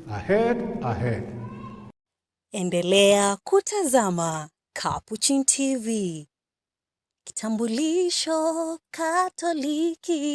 ahead. Endelea kutazama Capuchin TV. Kitambulisho Katoliki.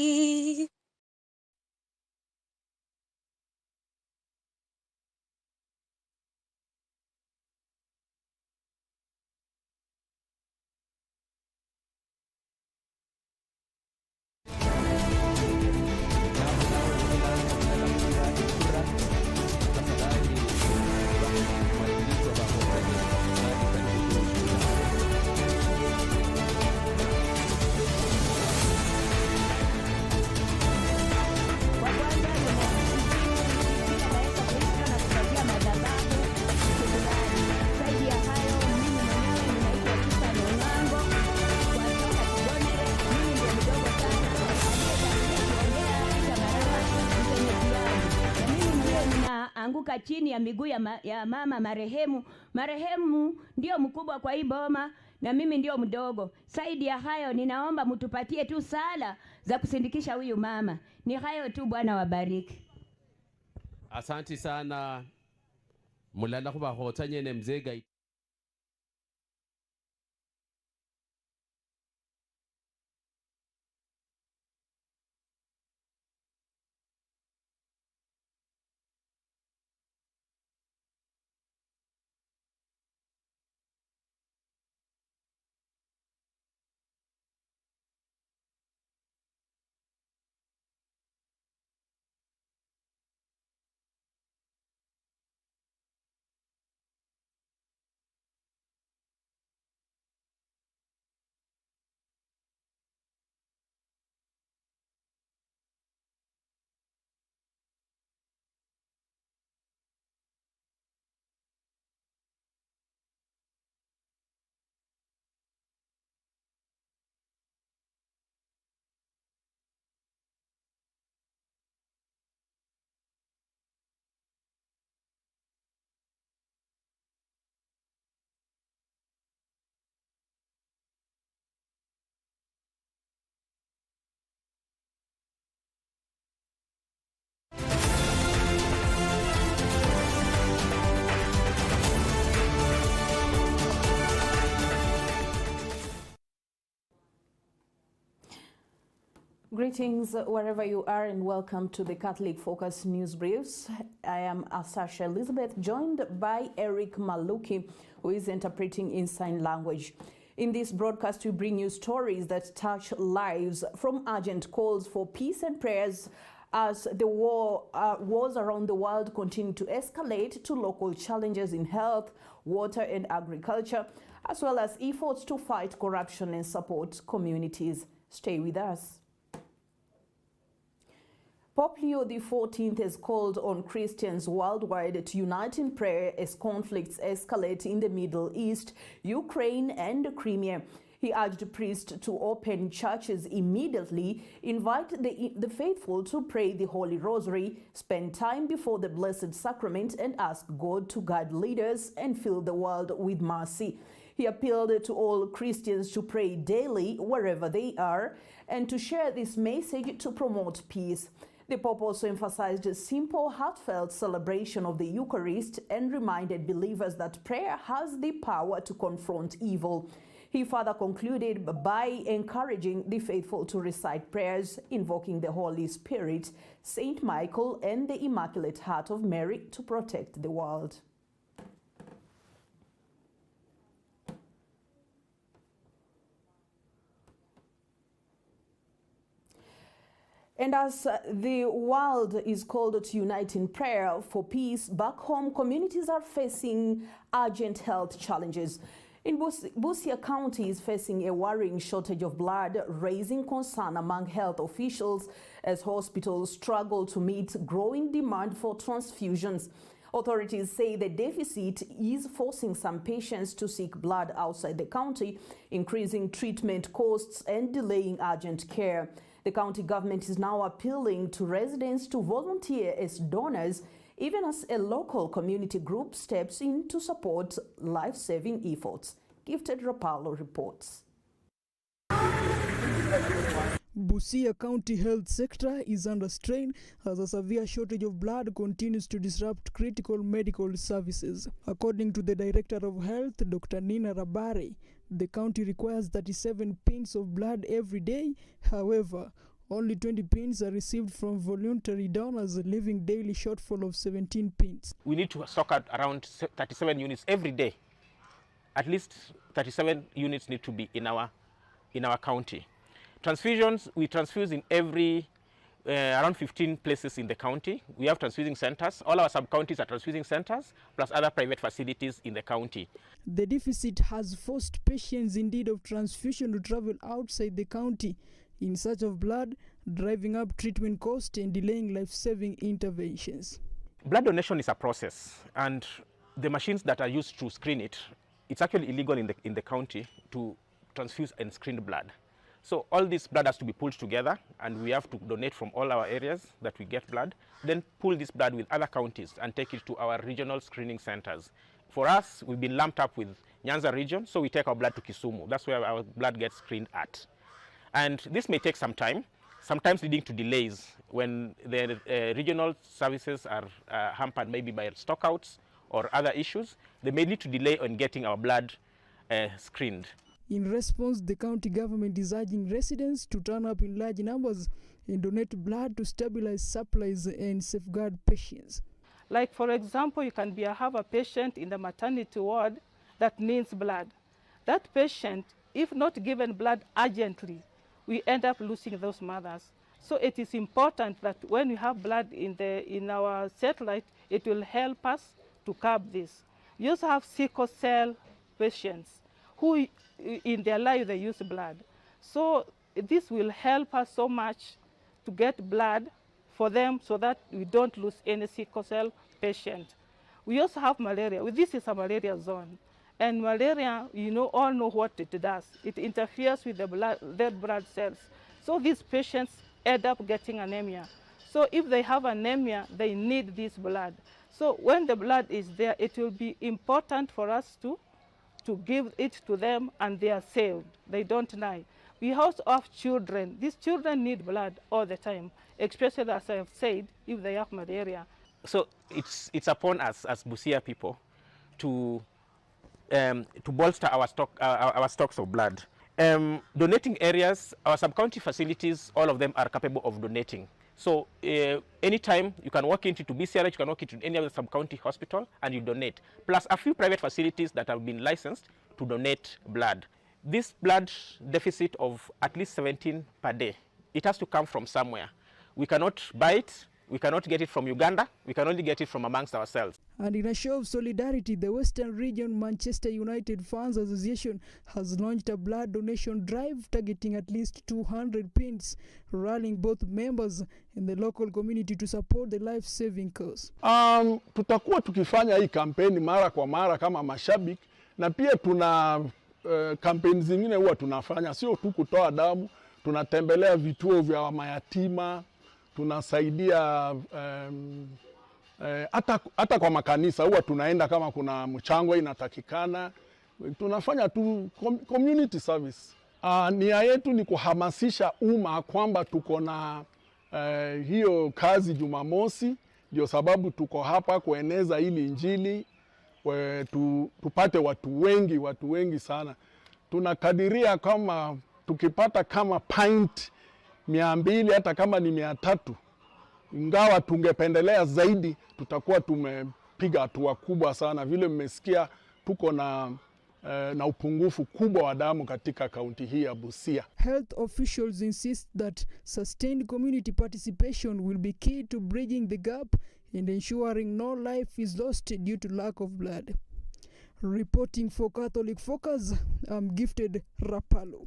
Anguka chini ya miguu ya mama marehemu. Marehemu ndio mkubwa kwa hii boma na mimi ndio mdogo. Zaidi ya hayo ninaomba mtupatie tu sala za kusindikisha huyu mama. Ni hayo tu, Bwana wabariki. Asanti sana. Mulala kuba hota nyene mzega. Greetings wherever you are and welcome to the Catholic Focus News Briefs. I am Asasha Elizabeth, joined by Eric Maluki, who is interpreting in sign language. In this broadcast, we bring you stories that touch lives, from urgent calls for peace and prayers as the wars around the world continue to escalate, to local challenges in health, water and agriculture, as well as efforts to fight corruption and support communities. Stay with us. Pope Leo XIV has called on Christians worldwide to unite in prayer as conflicts escalate in the Middle East, Ukraine and Crimea. He urged priests to open churches immediately, invite the faithful to pray the Holy Rosary, spend time before the Blessed Sacrament and ask God to guide leaders and fill the world with mercy. He appealed to all Christians to pray daily wherever they are and to share this message to promote peace. The Pope also emphasized a simple, heartfelt celebration of the Eucharist and reminded believers that prayer has the power to confront evil. He further concluded by encouraging the faithful to recite prayers invoking the Holy Spirit, Saint Michael, and the Immaculate Heart of Mary to protect the world. And as the world is called to unite in prayer for peace, back home communities are facing urgent health challenges. In Busia County is facing a worrying shortage of blood, raising concern among health officials as hospitals struggle to meet growing demand for transfusions. Authorities say the deficit is forcing some patients to seek blood outside the county, increasing treatment costs and delaying urgent care. The county government is now appealing to residents to volunteer as donors, even as a local community group steps in to support life-saving efforts. Gifted Rapallo reports. Busia County health sector is under strain as a severe shortage of blood continues to disrupt critical medical services. According to the Director of Health, Dr. Nina Rabare, the county requires 37 pints of blood every day. However, only 20 pints are received from voluntary donors, leaving daily shortfall of 17 pints. We need to stock out around 37 units every day. At least 37 units need to be in our county. Transfusions, we transfuse in every around 15 places in the county. We have transfusing centers. All our sub-counties are transfusing centers, plus other private facilities in the county. The deficit has forced patients in need of transfusion to travel outside the county in search of blood, driving up treatment costs and delaying life-saving interventions. Blood donation is a process, and the machines that are used to screen it, it's actually illegal in the county to transfuse and screen blood. So all this blood has to be pulled together, and we have to donate from all our areas that we get blood, then pull this blood with other counties and take it to our regional screening centers. For us, we've been lumped up with Nyanza region, so we take our blood to Kisumu. That's where our blood gets screened at. And this may take some time, sometimes leading to delays when the regional services are hampered maybe by stockouts or other issues. They may lead to delay on getting our blood screened. In response, the county government is urging residents to turn up in large numbers and donate blood to stabilize supplies and safeguard patients. Like, for example, you can have a patient in the maternity ward that needs blood. That patient, if not given blood urgently, we end up losing those mothers. So it is important that when we have blood in our satellite, it will help us to curb this. We also have sickle cell patients who in their life they use blood. So this will help us so much to get blood for them so that we don't lose any sickle cell patient. We also have malaria. This is a malaria zone. And malaria, all know what it does. It interferes with the red blood cells. So these patients end up getting anemia. So if they have anemia, they need this blood. So when the blood is there, it will be important for us to give it to them, and they are saved. They don't die. We also have children. These children need blood all the time, especially, as I have said, if they have malaria. So it's upon us as Busia people to bolster our stocks of blood. Donating areas, our sub-county facilities, all of them are capable of donating. So anytime you can walk into BCRH, you can walk into any other sub-county hospital and you donate. Plus a few private facilities that have been licensed to donate blood. This blood deficit of at least 17 per day, it has to come from somewhere. We cannot buy it. We cannot get it from Uganda. We can only get it from amongst ourselves. And in a show of solidarity, the Western Region Manchester United Fans Association has launched a blood donation drive targeting at least 200 pints, rallying both members and the local community to support the life-saving cause. Tutakuwa tukifanya hii kampeni mara kwa mara kama mashabiki, na pia tuna kampeni zingine huwa tunafanya, sio tu kutoa damu, tunatembelea vituo vya mayatima, tunasaidia hata kwa makanisa huwa tunaenda kama kuna mchango inatakikana, tunafanya tu community service. Nia yetu ni kuhamasisha umma kwamba tuko na hiyo kazi Jumamosi, ndio sababu tuko hapa kueneza hili injili, tupate watu wengi sana. Tunakadiria kama tukipata kama pint 200 hata kama ni 300, ingawa tungependelea zaidi, tutakuwa tumepiga hatua kubwa sana. Vile mmesikia tuko na upungufu kubwa wa damu katika kaunti hii ya Busia. Health officials insist that sustained community participation will be key to bridging the gap and ensuring no life is lost due to lack of blood. Reporting for Catholic Focus, I'm Gifted Rapalo.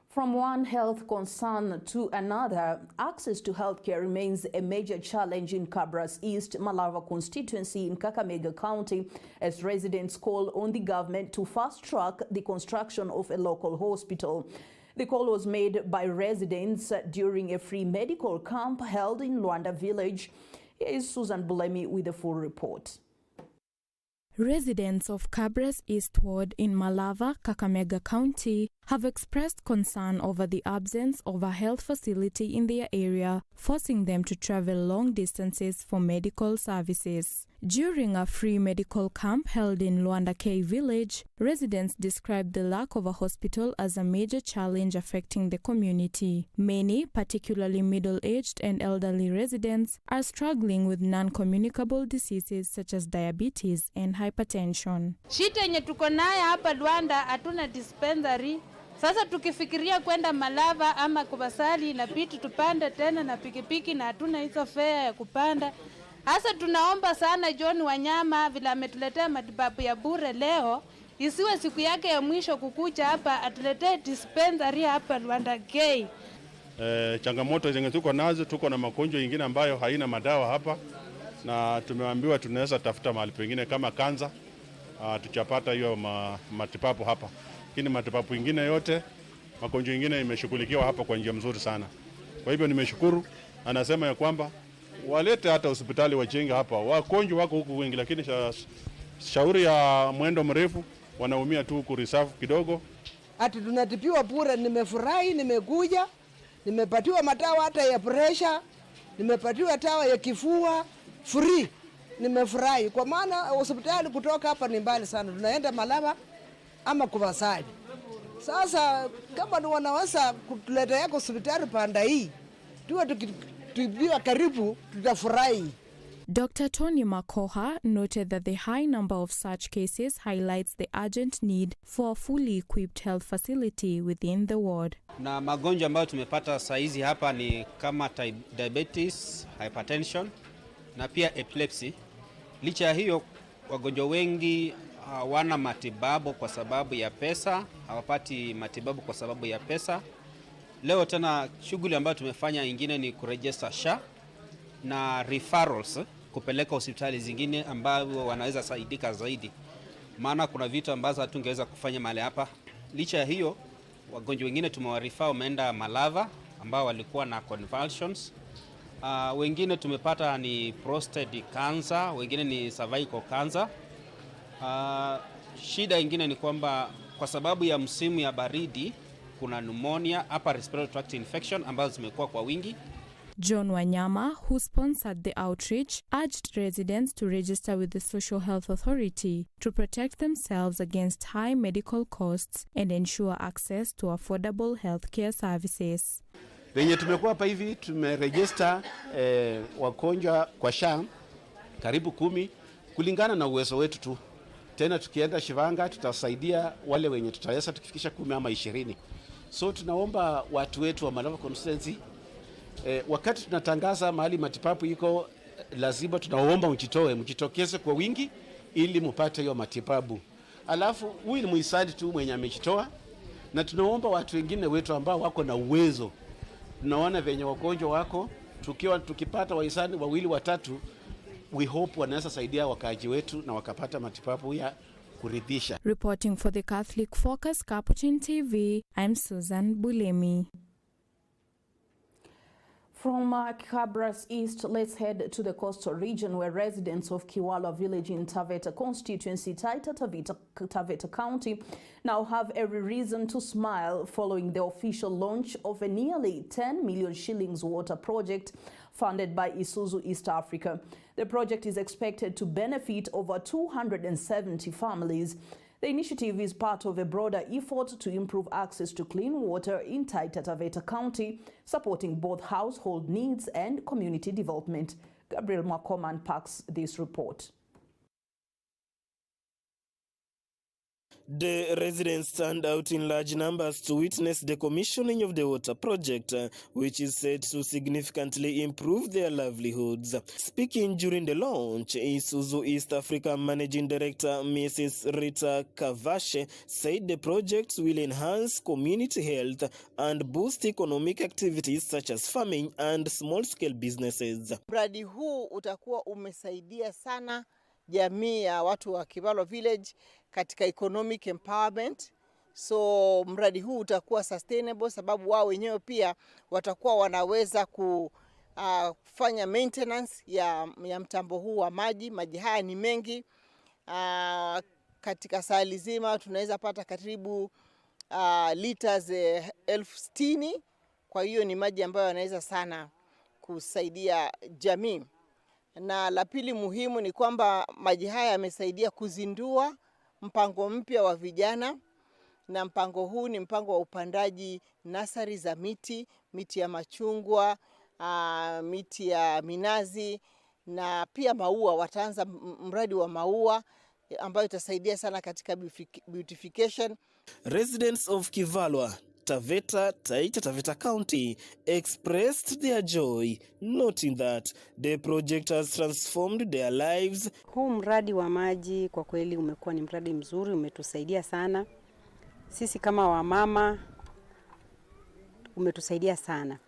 From one health concern to another, access to healthcare remains a major challenge in Cabra's East Malava constituency in Kakamega County, as residents call on the government to fast-track the construction of a local hospital. The call was made by residents during a free medical camp held in Luanda village. Here is Susan Bulemi with the full report. Residents of Cabres East Ward in Malava, Kakamega County have expressed concern over the absence of a health facility in their area, forcing them to travel long distances for medical services. During a free medical camp held in Luanda K village, residents described the lack of a hospital as a major challenge affecting the community. Many, particularly middle-aged and elderly residents, are struggling with non-communicable diseases such as diabetes and hypertension. Shida yenye tuko nayo hapa Luanda hatuna dispensary. Sasa tukifikiria kwenda Malava ama Kubasali inabidi tupande tena na pikipiki na hatuna hizo fare ya kupanda. Hasa tunaomba sana John Wanyama vile ametuletea matibabu ya bure leo, isiwe siku yake ya mwisho kukuja hapa atuletee dispensary hapa Luanda K. Changamoto zenye tuko nazo, tuko na magonjwa mengine ambayo haina madawa hapa, na tumeambiwa tunaweza tafuta mahali pengine kama kanza tuchapata hiyo matibabu hapa. Lakini matibabu mengine yote, magonjwa mengine imeshughulikiwa hapa kwa njia mzuri sana. Kwa hivyo nimeshukuru, anasema ya kwamba walete hata hospitali wajenge hapa. Wagonjwa wako huku wengi, lakini shauri ya mwendo mrefu wanaumia tu ku reserve kidogo. Ati tunatibiwa bure. Nimefurahi, nimekuja, nimepatiwa madawa hata ya pressure, nimepatiwa dawa ya kifua free. Nimefurahi kwa maana hospitali kutoka hapa ni mbali sana, tunaenda Malava ama Kubasali. Sasa kama ni wanaweza kutuletea hospitali panda hii, tuwe tukitibiwa karibu, tutafurahi. Dr. Tony Makoha noted that the high number of such cases highlights the urgent need for a fully equipped health facility within the ward. Na magonjwa ambayo tumepata saizi hapa ni kama diabetes, hypertension na pia epilepsy. Licha ya hiyo, wagonjwa wengi hawana matibabu kwa sababu ya pesa, hawapati matibabu kwa sababu ya pesa. Leo tena shughuli ambayo tumefanya ingine ni kuregister SHA na referrals kupeleka hospitali zingine ambao wanaweza saidika zaidi. Maana kuna vitu ambazo hatungeweza kufanya mahali hapa. Licha ya hiyo, wagonjwa wengine tumewarifaa wameenda Malava ambao walikuwa na convulsions. Wengine tumepata ni prostate cancer, wengine ni cervical cancer. Shida ingine ni kwamba kwa sababu ya msimu ya baridi kuna pneumonia, upper respiratory tract infection ambazo zimekuwa kwa wingi. John Wanyama, who sponsored the outreach, urged residents to register with the Social Health Authority to protect themselves against high medical costs and ensure access to affordable healthcare services. Venye tumekuwa hapa hivi tumeregister wagonjwa kwa SHA karibu 10 kulingana na uwezo wetu tu. Tena tukienda Shivanga tutasaidia wale wenye tutaweza tukifikisha 10 ama 20. So tunaomba watu wetu wa Malava constituency wakati tunatangaza mahali matibabu iko, lazima tunaomba mjitokeze kwa wingi ili mpate hiyo matibabu. Alafu huyu ni muhisani tu mwenye amejitoa, na tunaomba watu wengine wetu ambao wako na uwezo. Tunaona venye wagonjwa wako, tukipata wahisani 2 3, we hope wanaweza saidia wakaaji wetu na wakapata matibabu ya kuridhisha. Reporting for the Catholic Focus, Capuchin TV, I'm Susan Bulemi. From Cabras East, let's head to the coastal region where residents of Kiwala village in Taveta constituency, Taita Taveta County, now have every reason to smile following the official launch of a nearly 10 million shillings water project funded by Isuzu East Africa. The project is expected to benefit over 270 families. The initiative is part of a broader effort to improve access to clean water in Taita Taveta County, supporting both household needs and community development. Gabriel Makoma unpacks this report. The residents turned out in large numbers to witness the commissioning of the water project, which is said to significantly improve their livelihoods. Speaking during the launch, Isuzu East Africa Managing Director Mrs. Rita Kavashe said the project will enhance community health and boost economic activities such as farming and small-scale businesses. Mradi huu utakuwa umesaidia sana jamii ya watu wa Kiwala village katika economic empowerment. So mradi huu utakuwa sustainable sababu wao wenyewe pia watakuwa wanaweza kufanya maintenance ya mtambo huu wa maji. Maji haya ni mengi. Katika sali zima tunaweza pata karibu liters 60,000. Kwa hiyo ni maji ambayo yanaweza sana kusaidia jamii. Na la pili muhimu ni kwamba maji haya yamesaidia kuzindua mpango mpya wa vijana, na mpango huu ni mpango wa upandaji nasari za miti ya machungwa, miti ya minazi na pia maua. Wataanza mradi wa maua ambayo itasaidia sana katika beautification. Residents of Kivalwa, Taveta, Taita Taveta County expressed their joy, noting that the project has transformed their lives. Huu mradi wa maji kwa kweli umekuwa ni mradi mzuri, umetusaidia sana. Sisi kama wamama umetusaidia sana.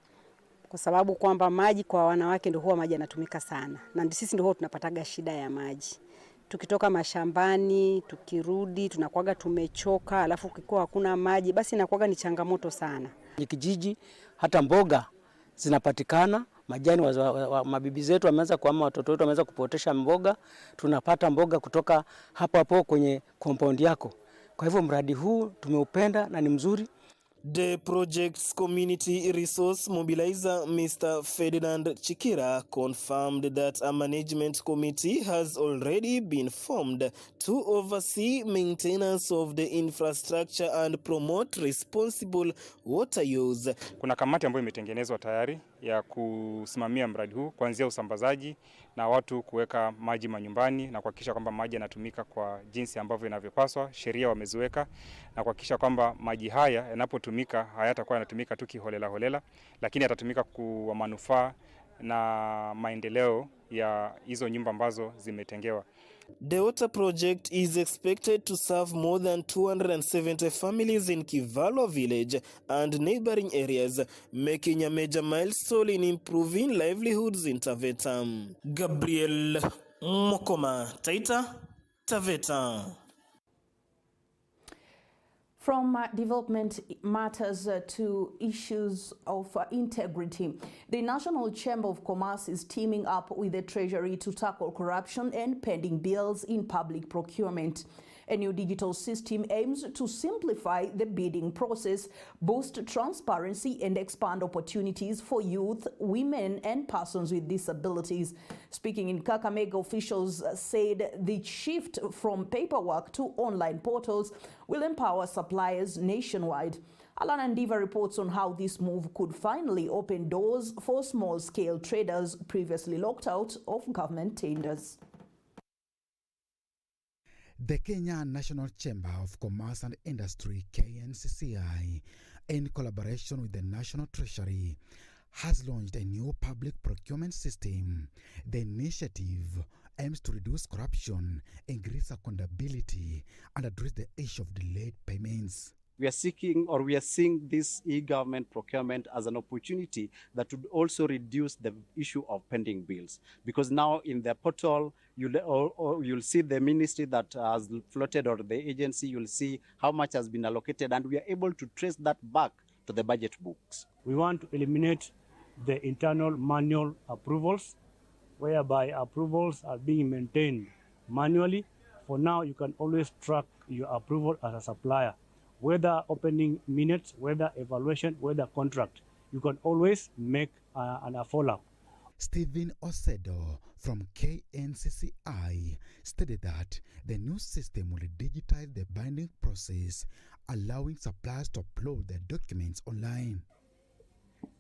Kwa sababu kwamba maji kwa wanawake ndio huwa maji yanatumika sana. Na sisi ndio huwa tunapataga shida ya maji. Tukitoka mashambani, tukirudi, tunakuwaga tumechoka, alafu kukikuwa hakuna maji, basi inakuwaga ni changamoto sana. Kijiji hata mboga zinapatikana, majani mabibi zetu wameanza kuhama, watoto wetu wameanza kupotesha mboga, tunapata mboga kutoka hapo kwenye compound yako. Kwa hivyo mradi huu tumeupenda na ni mzuri. The project's community resource mobilizer, Mr. Ferdinand Chikira, confirmed that a management committee has already been formed to oversee maintenance of the infrastructure and promote responsible water use. Kuna kamati ambayo imetengenezwa tayari ya kusimamia mradi huu, kuanzia usambazaji na watu kuweka maji manyumbani na kuhakikisha kwamba maji yanatumika kwa jinsi ambavyo inavyopaswa. Sheria wameziweka na kuhakikisha kwamba maji haya yanapotumika hayatakuwa yanatumika tu kiholela, lakini yatatumika kwa manufaa na maendeleo ya hizo nyumba ambazo zimetengewa. The water project is expected to serve more than 270 families in Kivalwa village and neighboring areas, making a major milestone in improving livelihoods in Taveta. Gabriel Mokoma, Taita Taveta. From development matters to issues of integrity, the National Chamber of Commerce is teaming up with the Treasury to tackle corruption and pending bills in public procurement. A new digital system aims to simplify the bidding process, boost transparency, and expand opportunities for youth, women, and persons with disabilities. Speaking in Kakamega, officials said the shift from paperwork to online portals will empower suppliers nationwide. Alana Ndiva reports on how this move could finally open doors for small-scale traders previously locked out of government tenders. The Kenya National Chamber of Commerce and Industry, KNCCI, in collaboration with the National Treasury, has launched a new public procurement system. The initiative aims to reduce corruption, increase accountability, and address the issue of delayed payments. We are seeing this e-government procurement as an opportunity that would also reduce the issue of pending bills. Because now in the portal, you'll see the ministry that has floated or the agency, you'll see how much has been allocated, and we are able to trace that back to the budget books. We want to eliminate the internal manual approvals, whereby approvals are being maintained manually. For now, you can always track your approval as a supplier. Whether opening minutes, whether evaluation, whether contract, you can always make a follow-up. Stephen Osedo from KNCCI stated that the new system will digitize the binding process, allowing suppliers to upload their documents online.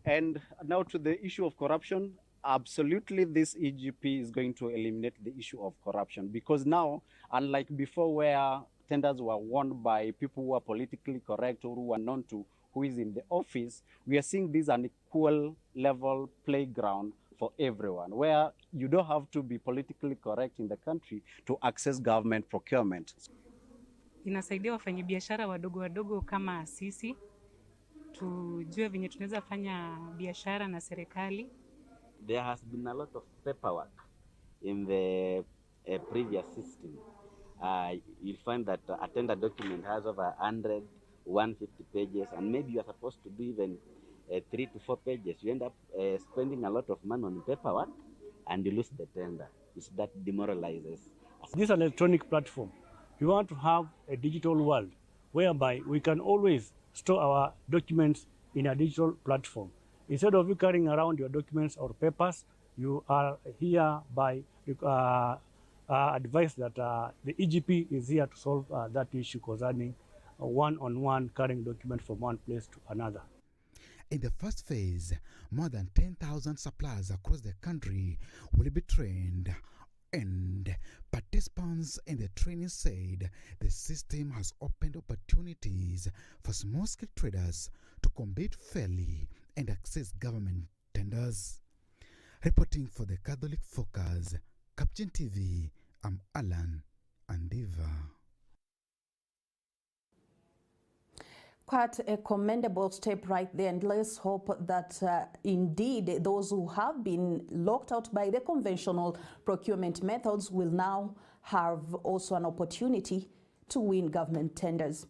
And now to the issue of corruption, absolutely this EGP is going to eliminate the issue of corruption, because now, unlike before where tenders were won by people who are politically correct or who are known to who is in the office, we are seeing this an equal level playground for everyone, where you don't have to be politically correct in the country to access government procurement. Inasaidia wafanyabiashara wadogo kama sisi tujue venye tunaweza fanya biashara na serikali. There has been a lot of paperwork in the previous system. You'll find that a tender document has over 100, 150 pages, and maybe you are supposed to do even 3 to 4 pages. You end up spending a lot of money on paperwork, and you lose the tender. That demoralizes. This electronic platform, we want to have a digital world whereby we can always store our documents in a digital platform. Instead of you carrying around your documents or papers, you are here by advice that the EGP is here to solve that issue concerning one-on-one carrying documents from one place to another. In the first phase, more than 10,000 suppliers across the country will be trained, and participants in the training said the system has opened opportunities for small-scale traders to compete fairly and access government tenders. Reporting for the Catholic Focus, Capuchin TV, I'm Alan Andiva. Quite a commendable step right there, and let's hope that indeed those who have been locked out by the conventional procurement methods will now have also an opportunity to win government tenders.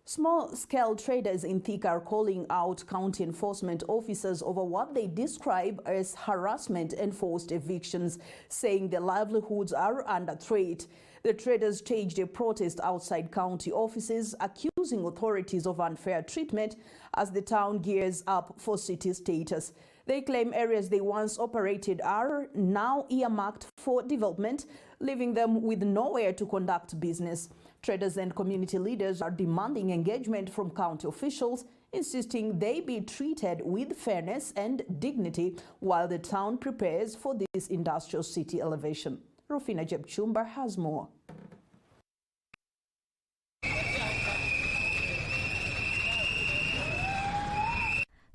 Small-scale traders in Thika are calling out county enforcement officers over what they describe as harassment and forced evictions, saying their livelihoods are under threat. The traders staged a protest outside county offices, accusing authorities of unfair treatment as the town gears up for city status. They claim areas they once operated are now earmarked for development, leaving them with nowhere to conduct business. Traders and community leaders are demanding engagement from county officials, insisting they be treated with fairness and dignity while the town prepares for this industrial city elevation. Rufina Jebchumba has more.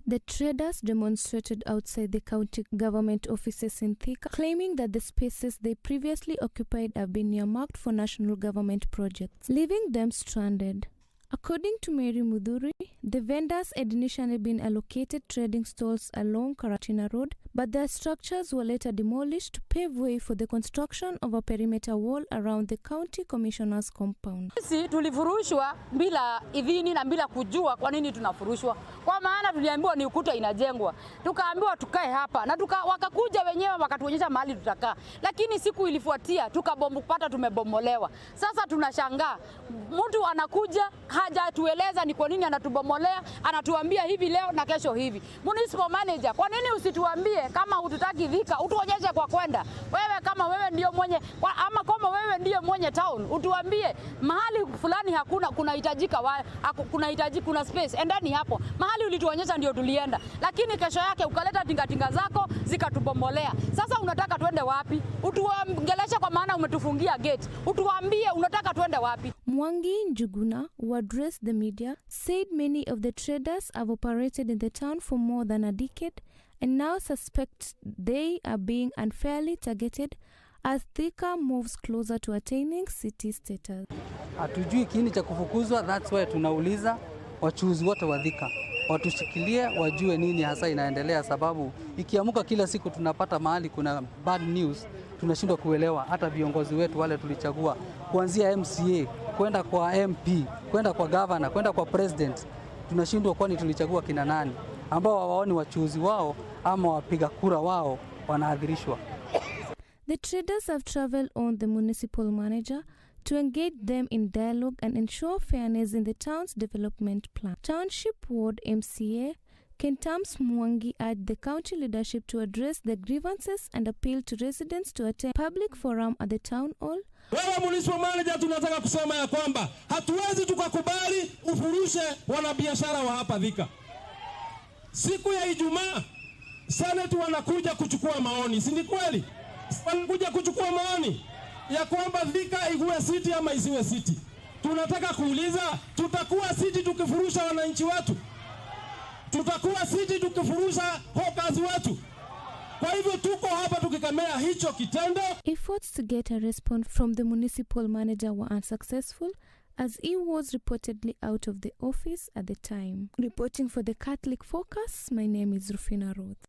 The traders demonstrated outside the county government offices in Thika, claiming that the spaces they previously occupied have been earmarked for national government projects, leaving them stranded. According to Mary Mudhuri, the vendors had initially been allocated trading stalls along Karatina Road, but their structures were later demolished to pave way for the construction of a perimeter wall around the county commissioner's compound. Sisi tulifurushwa bila idhini na bila kujua kwa nini tunafurushwa. Kwa maana tuliambiwa ni ukuta inajengwa. Tukaambiwa tukae hapa na wakakuja wenyewe wakatuonyesha mahali tutakaa. Lakini siku ilifuatia tukapata tumebomolewa. Sasa tunashangaa. Mtu anakuja hajatueleza ni kwa nini anatubomolea, anatuambia hivi leo na kesho hivi. Municipal manager, kwa nini usituambie kama hututaki Thika, utuonyeshe kwa kwenda. Wewe kama wewe ndio mwenye ama kama wewe ndio mwenye town, utuambie mahali fulani hakuna kuna space endani hapo. Mahali ulituonyesha ndio tulienda. Lakini kesho yake ukaleta tingatinga zako zikatubomolea. Sasa unataka twende wapi? Utuongeleshe kwa maana umetufungia gate. Utuambie unataka twende wapi? Mwangi Njuguna, who addressed the media, said many of the traders have operated in the town for more than a decade and now suspect they are being unfairly targeted as Thika moves closer to attaining city status. Hatujui kiini cha kufukuzwa, that's why tunauliza wachuuzi wote wa Thika watushikilie, wajue nini hasa inaendelea, sababu ikiamuka kila siku tunapata mahali kuna bad news, tunashindwa kuelewa. Hata viongozi wetu wale tulichagua kuanzia MCA kwenda kwa MP, kwenda kwa governor, kwenda kwa president, tunashindwa kwani tulichagua kina nani ambao hawaoni wachuuzi wao ama wapiga kura wao wanaadhirishwa. The traders have traveled on the municipal manager to engage them in dialogue and ensure fairness in the town's development plan. Township Ward MCA Kentams Mwangi urged the county leadership to address the grievances and appeal to residents to attend public forum at the town hall. Wewe municipal manager, tunataka kusema ya kwamba hatuwezi tukakubali ufurushe wanabiashara wa hapa Thika. Siku ya Ijumaa Senate wanakuja kuchukua maoni, si kweli? Wanakuja kuchukua maoni ya kwamba Thika iwe city ama isiwe city. Tunataka kuuliza, tutakuwa city tukifurusha wananchi wetu? Tutakuwa city tukifurusha hawkers wetu? Kwa hivyo tuko hapa tukikamea hicho kitendo. Efforts to get a response from the municipal manager were unsuccessful as he was reportedly out of the office at the time. Reporting for the Catholic Focus, my name is Rufina Roth.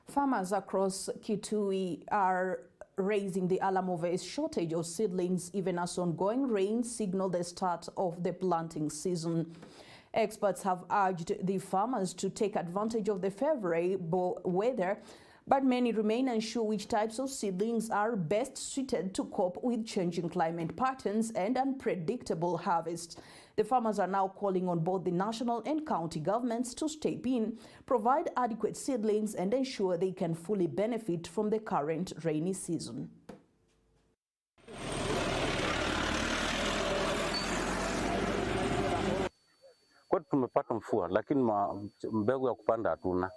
Farmers across Kitui are raising the alarm over a shortage of seedlings even as ongoing rains signal the start of the planting season. Experts have urged the farmers to take advantage of the favorable weather But many remain unsure which types of seedlings are best suited to cope with changing climate patterns and unpredictable harvests. The farmers are now calling on both the national and county governments to step in, provide adequate seedlings, and ensure they can fully benefit from the current rainy season. Kwa tumepata mvua lakini mbegu ya kupanda hatuna.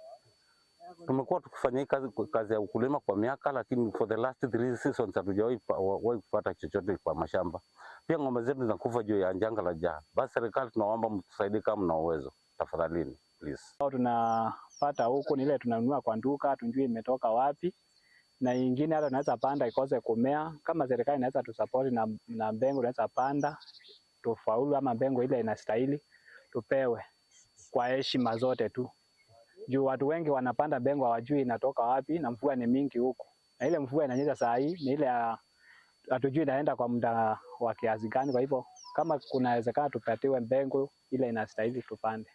Tumekuwa tukifanya kazi ya ukulima kwa miaka, lakini for the last 3 seasons hatujawahi kupata chochote kwa mashamba. Pia ng'ombe zetu zinakufa juu ya janga la njaa. Basi serikali tunaomba mtusaidie kama mna uwezo. Tafadhalini, please. Tunapata huko ni ile tunanunua kwa duka, tunjui imetoka wapi. Na nyingine hata tunaweza panda ikose kumea. Kama serikali inaweza tusupport na mbengo tunaweza panda tufaulu, ama mbengo ile inastahili tupewe kwa heshima zote tu. Juu watu wengi wanapanda mbengo hawajui inatoka wapi, na mvua ni mingi huko. Na ile mvua inanyesha saa hii ni ile hatujui inaenda kwa muda wa kiasi gani. Kwa hivyo kama kunawezekana tupatiwe mbengo ile inastahili tupande.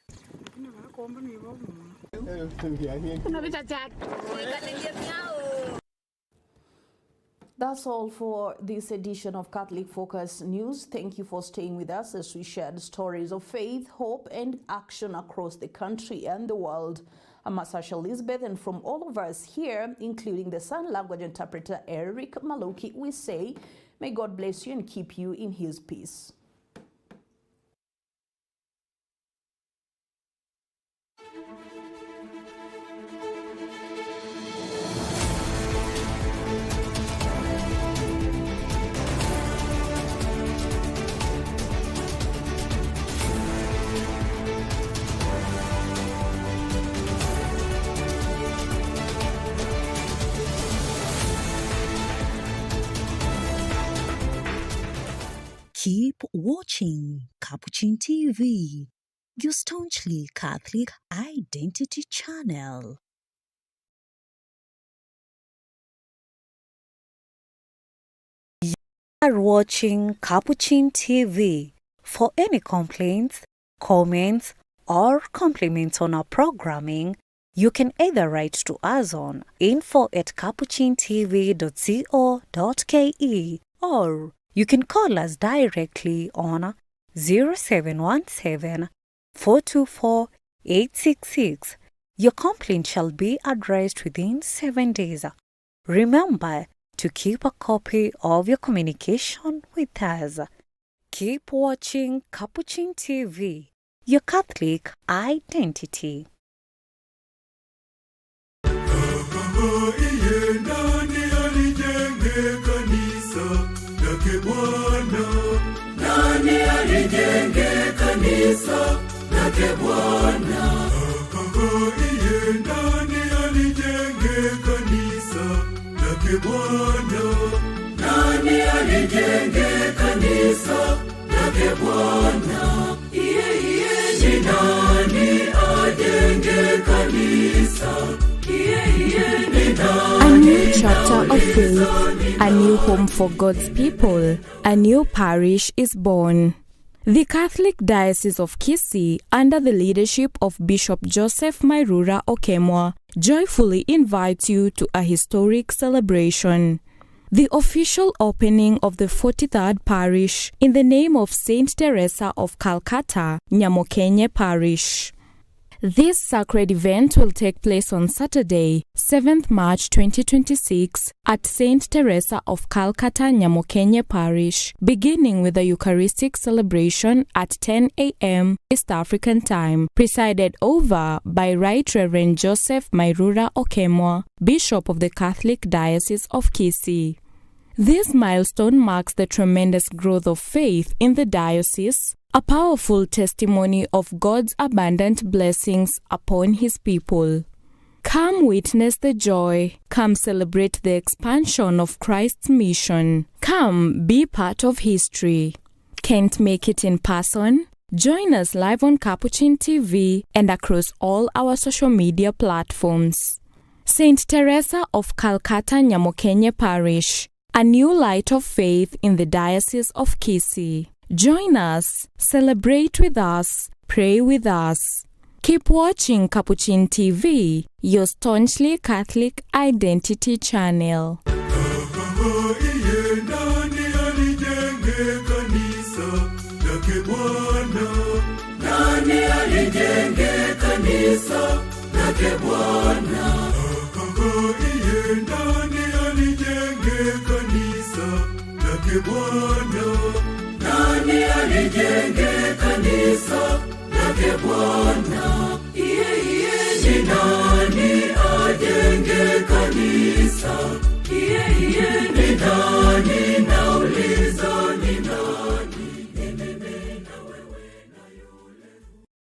That's all for this edition of Catholic Focus News. Thank you for staying with us as we shared stories of faith, hope, and action across the country and the world. I'm Sasha Elizabeth, and from all of us here, including the sign language interpreter Eric Maloki, we say, may God bless you and keep you in His peace. Keep watching Capuchin TV, your staunchly Catholic identity channel. You are watching Capuchin TV. For any complaints, comments, or compliments on our programming, you can either write to us on info@capuchintv.co.ke, or you can call us directly on 0717 424 866. Your complaint shall be addressed within 7 days. Remember to keep a copy of your communication with us. Keep watching Capuchin TV, your Catholic identity. Nani alijenge kanisa lake Bwana? Nani alijenge kanisa lake Bwana? Nani alijenge kanisa lake Bwana? Ni nani ajenge kanisa? A new chapter of faith, a new home for God's people, a new parish is born. The Catholic Diocese of Kisii, under the leadership of Bishop Joseph Mairura Okemwa, joyfully invites you to a historic celebration. The official opening of the 43rd parish in the name of Saint Teresa of Calcutta, Nyamokenye Parish. This sacred event will take place on Saturday, 7th March 2026 at St. Teresa of Calcutta Nyamokenye Parish, beginning with the Eucharistic celebration at 10 a.m. East African Time, presided over by Right Reverend Joseph Mairura Okemwa, Bishop of the Catholic Diocese of Kisii. This milestone marks the tremendous growth of faith in the diocese, a powerful testimony of God's abundant blessings upon His people. Come witness the joy. Come celebrate the expansion of Christ's mission. Come be part of history. Can't make it in person? Join us live on Capuchin TV and across all our social media platforms. Saint Teresa of Calcutta Nyamokenye Parish, a new light of faith in the Diocese of Kisii. Join us, celebrate with us, pray with us. Keep watching Capuchin TV, your staunchly Catholic identity channel. Nani alijenge kanisa lake Bwana? Nani alijenge kanisa lake Bwana? Nani alijenge kanisa lake Bwana? Ni nani ajenge kanisa? Ni nani